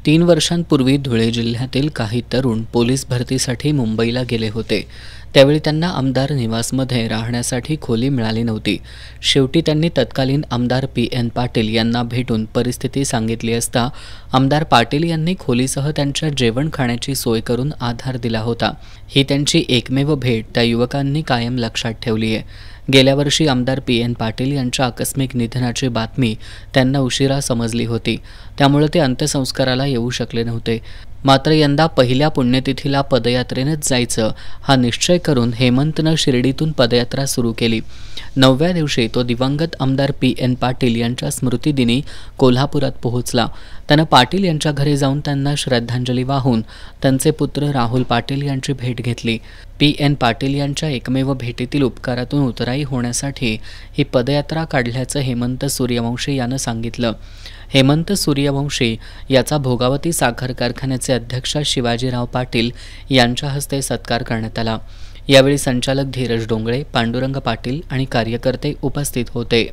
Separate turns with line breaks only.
3 वर्षांपूर्वी धुळे जिल्ह्यातील काही तरुण पोलीस भरतीसाठी मुंबईला गेले होते. त्यावेळी त्यांना आमदार निवासमध्ये राहण्यासाठी खोली मिळाली नव्हती. शेवटी त्यांनी तत्कालीन आमदार पी.एन. पाटील यांना भेटून परिस्थिती सांगितली असता आमदार पाटील यांनी खोलीसह त्यांच्या जेवण खाण्याची सोय करून आधार दिला होता. ही त्यांची एकमेव भेट त्या युवकांनी कायम लक्षात ठेवली आहे. गेल्या वर्षी आमदार पी.एन. पाटील यांच्या आकस्मिक निधनाची बातमी त्यांना उशिरा समजली होती. त्यामुळे ते अंत्यसंस्काराला येऊ शकले नव्हते. मात्र यंदा पहिल्या पुण्यतिथीला पदयात्रेनेच जायचं हा निश्चय करून हेमंतनं शिर्डीतून पदयात्रा सुरू केली. 9व्या दिवशी तो दिवंगत आमदार पी.एन. पाटील यांच्या स्मृतिदिनी कोल्हापुरात पोहोचला. त्यानं पाटील यांच्या घरी जाऊन त्यांना श्रद्धांजली वाहून त्यांचे पुत्र राहुल पाटील यांची भेट घेतली. पी.एन. पाटील यांच्या एकमेव भेटीतील उपकारातून उतराई होण्यासाठी ही पदयात्रा काढल्याचं हेमंत सूर्यवंशी यानं सांगितलं. हेमंत सूर्यवंशी याचा भोगावती साखर कारखान्याचे अध्यक्ष शिवाजीराव पाटील यांच्या हस्ते सत्कार करण्यात आला. यावेळी संचालक धीरज डोंगळे, पांडुरंग पाटील आणि कार्यकर्ते उपस्थित होते.